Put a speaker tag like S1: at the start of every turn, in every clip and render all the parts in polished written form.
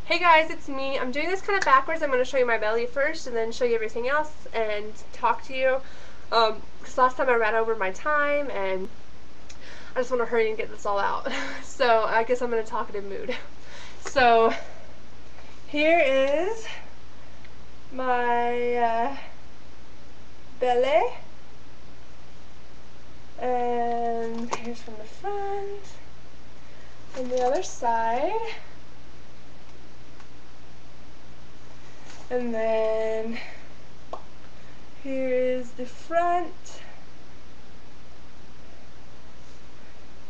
S1: Hey guys, it's me. I'm doing this kind of backwards. I'm going to show you my belly first and then show you everything else and talk to you. Because last time I ran over my time and I just want to hurry and get this all out. So I guess I'm in a talkative mood. So here is my belly. And here's from the front and the other side. And then here's the front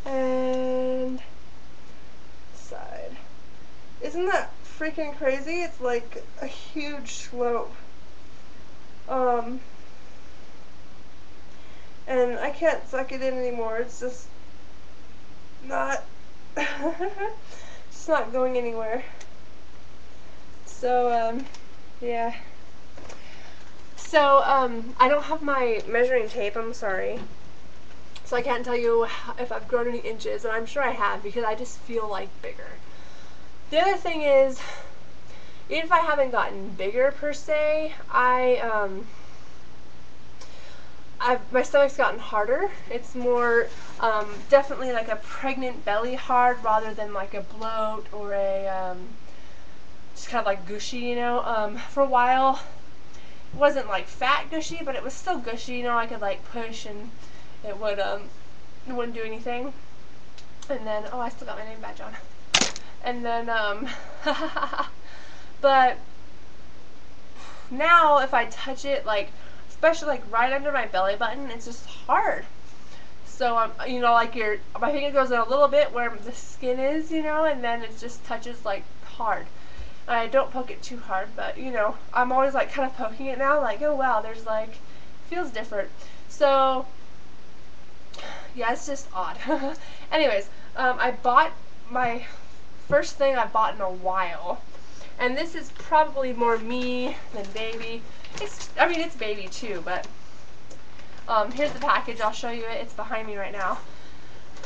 S1: and side. Isn't that freaking crazy? It's like a huge slope. And I can't suck it in anymore. It's just not it's not going anywhere. So yeah. So I don't have my measuring tape, I'm sorry. So I can't tell you if I've grown any inches, and I'm sure I have because I just feel like bigger. The other thing is, even if I haven't gotten bigger per se, my stomach's gotten harder. It's more definitely like a pregnant belly hard rather than like a bloat or a just kind of like gushy, you know. For a while it wasn't like fat gushy, but it was still gushy, you know. I could like push and it wouldn't do anything. And then I still got my name badge on. And then but now if I touch it, like especially like right under my belly button, it's just hard. So you know, like my finger goes in a little bit where the skin is, you know, and then it just touches like hard. I don't poke it too hard, but you know, I'm always like kind of poking it now, like, oh wow, there's like, feels different. So yeah, it's just odd. Anyways, I bought my first thing I bought in a while, and this is probably more me than baby. I mean it's baby too, but here's the package. I'll show you it. It's behind me right now.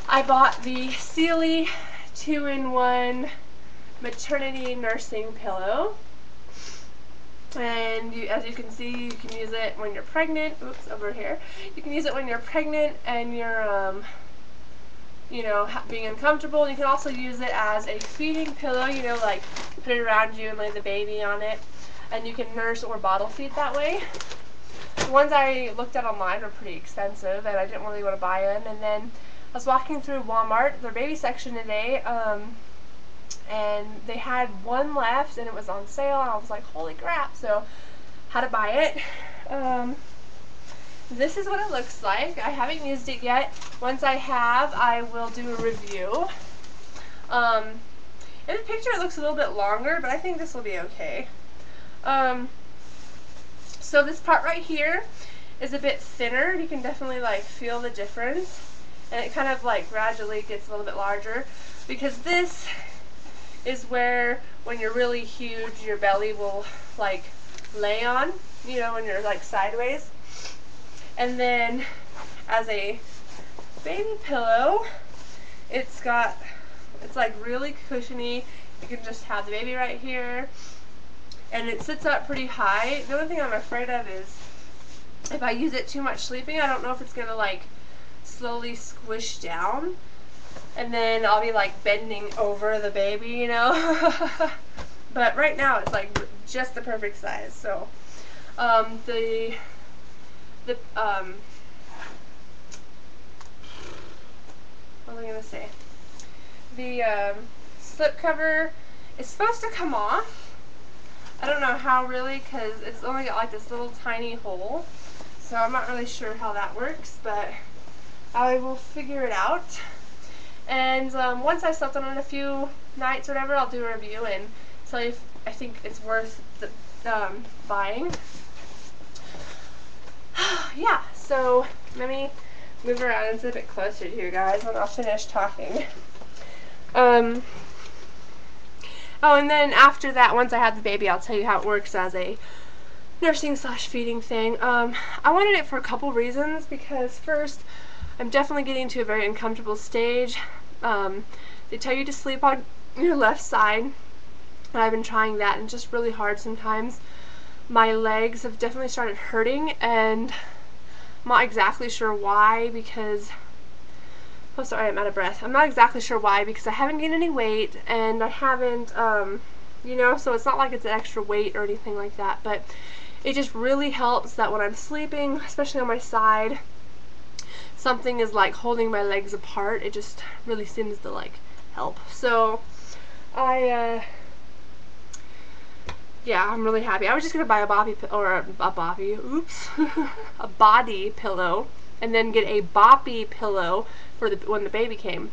S1: I bought the Sealy 2-in-1 maternity nursing pillow, and as you can see, you can use it when you're pregnant. Oops, over here. You can use it when you're pregnant and you're you know, being uncomfortable. You can also use it as a feeding pillow, you know, like put it around you and lay the baby on it, and you can nurse or bottle feed that way. The ones I looked at online were pretty expensive and I didn't really want to buy them. And then I was walking through Walmart, their baby section today, and they had one left and it was on sale, and I was like, holy crap, so had to buy it. This is what it looks like. I haven't used it yet. Once I have, I will do a review. In the picture it looks a little bit longer, but I think this will be okay. So this part right here is a bit thinner. You can definitely like feel the difference, and it kind of like gradually gets a little bit larger, because this is where, when you're really huge, your belly will like lay on, you know, when you're like sideways. And then as a baby pillow, it's like really cushiony. You can just have the baby right here, and it sits up pretty high. The only thing I'm afraid of is if I use it too much sleeping, I don't know if it's gonna like slowly squish down, and then I'll be like bending over the baby, you know. But right now it's like just the perfect size. So what was I gonna say? The slip cover is supposed to come off. I don't know how really, because it's only got like this little tiny hole. So I'm not really sure how that works, but I will figure it out. And once I've slept on it a few nights or whatever, I'll do a review and tell you if I think it's worth buying. Yeah, so let me move around and sit a bit closer to you guys and I'll finish talking. Oh, and then after that, once I have the baby, I'll tell you how it works as a nursing / feeding thing. I wanted it for a couple reasons, because first, I'm definitely getting to a very uncomfortable stage. They tell you to sleep on your left side, And I've been trying that, and it's just really hard sometimes. My legs have definitely started hurting, and I'm not exactly sure why, because oh sorry, I'm out of breath. I'm not exactly sure why, because I haven't gained any weight, and I haven't you know, so it's not like it's an extra weight or anything like that, but it just really helps that when I'm sleeping, especially on my side, something is like holding my legs apart. It just really seems to like help. So yeah, I'm really happy. I was just gonna buy a a body pillow, and then get a boppy pillow for when the baby came,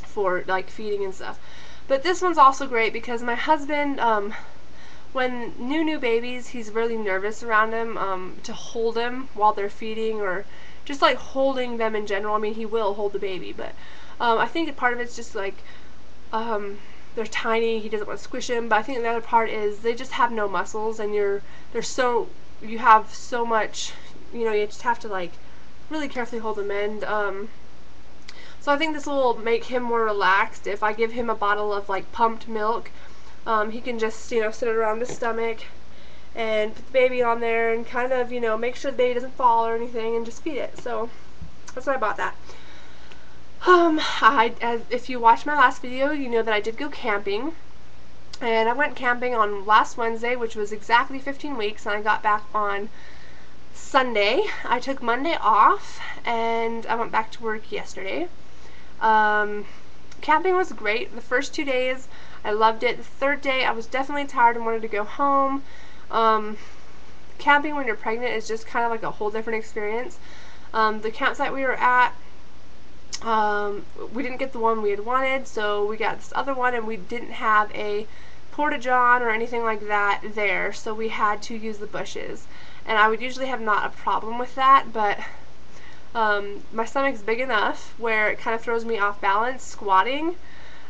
S1: for like feeding and stuff. But this one's also great because my husband, when new babies, he's really nervous around him, to hold him while they're feeding, or just like holding them in general. I mean, he will hold the baby, but I think part of it's just like they're tiny, he doesn't want to squish them. But I think the other part is they just have no muscles, and you have so much, you know, you just have to like really carefully hold them. And so I think this will make him more relaxed. If I give him a bottle of like pumped milk, he can just, you know, sit it around his stomach and put the baby on there and kind of, you know, make sure the baby doesn't fall or anything, and just feed it. So that's why I bought that. If you watched my last video, you know that I did go camping, and I went camping on last Wednesday, which was exactly 15 weeks, and I got back on Sunday. I took Monday off, and I went back to work yesterday. Camping was great. The first 2 days, I loved it. The third day, I was definitely tired and wanted to go home. Camping when you're pregnant is just kind of like a whole different experience. The campsite we were at, we didn't get the one we had wanted, so we got this other one, and we didn't have a porta-john or anything like that there, so we had to use the bushes. And I would usually have not a problem with that, but my stomach's big enough where it kind of throws me off balance squatting,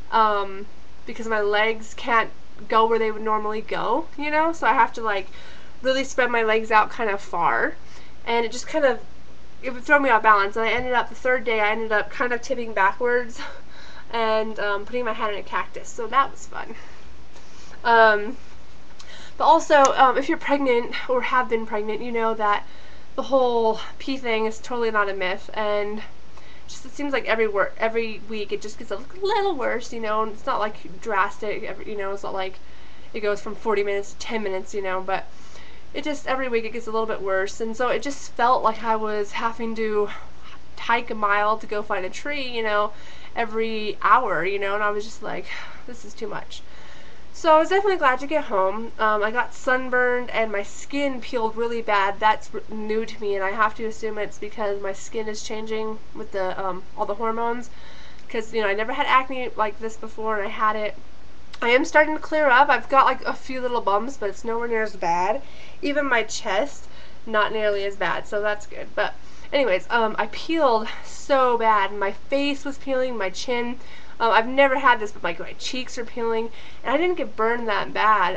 S1: because my legs can't go where they would normally go, you know, so I have to like really spread my legs out kind of far, and it just kind of, it would throw me off balance. And I ended up, the third day, I ended up kind of tipping backwards and putting my head in a cactus, so that was fun. But also, if you're pregnant or have been pregnant, you know that the whole pee thing is totally not a myth, and just it seems like every week it just gets a little worse, you know. And it's not like drastic, you know, it's not like it goes from 40 minutes to 10 minutes, you know, but it just, every week it gets a little bit worse. And so it just felt like I was having to hike a mile to go find a tree, you know, every hour, you know, and I was just like, this is too much. So I was definitely glad to get home. I got sunburned, and my skin peeled really bad. That's new to me, and I have to assume it's because my skin is changing with the all the hormones, because, you know, I never had acne like this before, and I had it. I am starting to clear up. I've got like a few little bumps, but it's nowhere near as bad. Even my chest, not nearly as bad, so that's good. But anyways, I peeled so bad. My face was peeling, my chin. I've never had this, but my cheeks are peeling, and I didn't get burned that bad.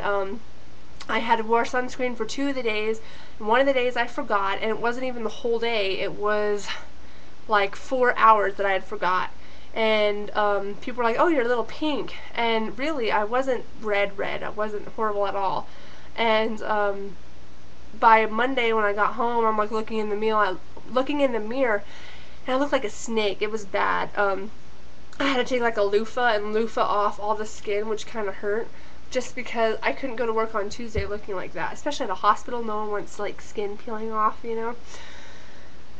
S1: I had wore sunscreen for 2 of the days, and one of the days I forgot, and it wasn't even the whole day. It was like 4 hours that I had forgot. And people were like, oh, you're a little pink. And really, I wasn't red. I wasn't horrible at all. And by Monday when I got home, I'm like looking in the mirror, and I looked like a snake. It was bad. I had to take like a loofah and loofah off all the skin, which kind of hurt, just because I couldn't go to work on Tuesday looking like that. Especially at a hospital, no one wants like skin peeling off, you know.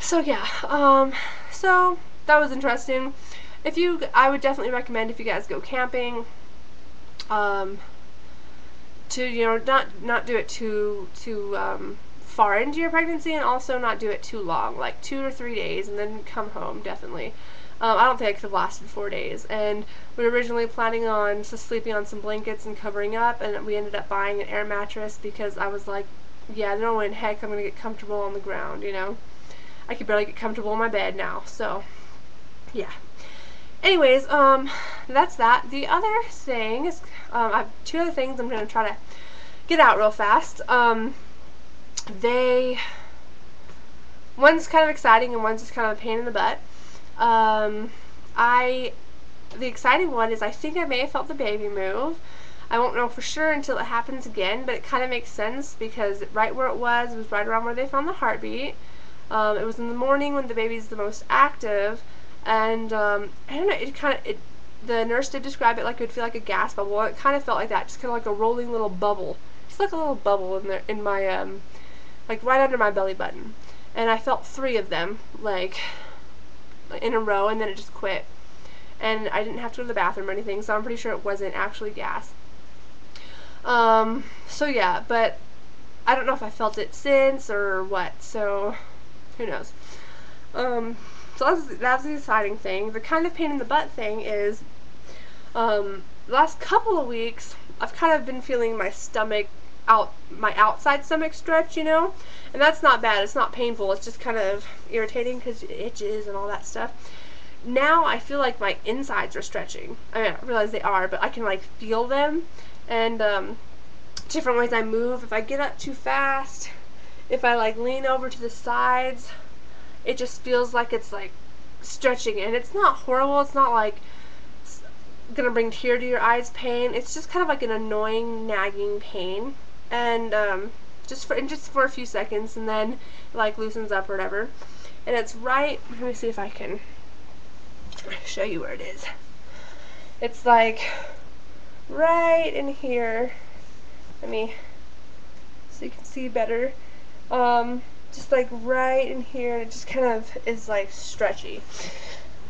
S1: So yeah, so that was interesting. I would definitely recommend, if you guys go camping, to, you know, not do it too far into your pregnancy, and also not do it too long, like 2 or 3 days, and then come home, definitely. I don't think I could have lasted 4 days, and we were originally planning on just sleeping on some blankets and covering up, and we ended up buying an air mattress because I was like, yeah, no way in heck I'm going to get comfortable on the ground, you know. I could barely get comfortable in my bed now, so, yeah. Anyways, that's that. The other thing is, I have 2 other things I'm going to try to get out real fast. One's kind of exciting, and one's just kind of a pain in the butt. The exciting one is I think I may have felt the baby move. I won't know for sure until it happens again, but it kind of makes sense because right where it was right around where they found the heartbeat. It was in the morning when the baby's the most active, and I don't know, the nurse did describe it like it would feel like a gas bubble. It kind of felt like that, just kind of like a rolling little bubble, just like a little bubble in there, in my like right under my belly button, and I felt 3 of them like in a row, and then it just quit, and I didn't have to go to the bathroom or anything, so I'm pretty sure it wasn't actually gas. So yeah, but I don't know if I felt it since or what, so who knows. So that's the exciting thing. The kind of pain in the butt thing is, the last couple of weeks, I've kind of been feeling my stomach my outside stomach stretch, and that's not bad. It's not painful. It's just kind of irritating because it itches and all that stuff. Now I feel like my insides are stretching. I mean, I realize they are, but I can like feel them, and different ways I move. If I get up too fast, if I like lean over to the sides, it just feels like it's like stretching, and it's not horrible. It's not like gonna bring tear to your eyes pain. It's just kind of like an annoying nagging pain, and just for a few seconds, and then it like loosens up or whatever. And it's right, let me see if I can show you where it is. It's like right in here. Let me, so you can see better. Just like right in here, and it just kind of is like stretchy.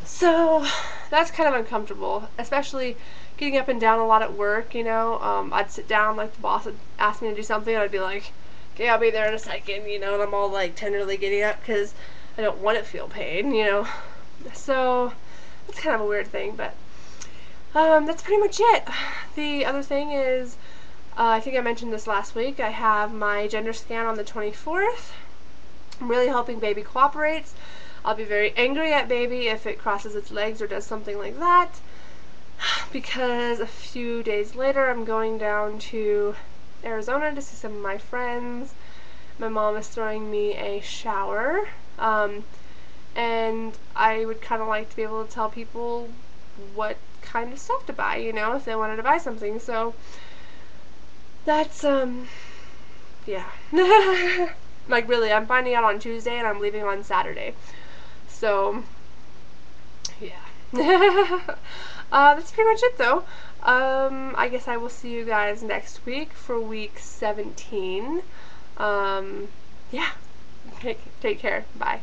S1: So that's kind of uncomfortable, especially getting up and down a lot at work, I'd sit down, like the boss would ask me to do something, and I'd be like, okay, I'll be there in a second, and I'm all like tenderly getting up because I don't want to feel pain, So it's kind of a weird thing, but that's pretty much it. The other thing is, I think I mentioned this last week, I have my gender scan on the 24th. I'm really hoping baby cooperates. I'll be very angry at baby if it crosses its legs or does something like that, because a few days later I'm going down to Arizona to see some of my friends. My mom is throwing me a shower, and I would kind of like to be able to tell people what kind of stuff to buy, if they wanted to buy something. So that's yeah. Like really, I'm finding out on Tuesday and I'm leaving on Saturday. So yeah. That's pretty much it though. I guess I will see you guys next week for week 17. Yeah. Take care. Bye.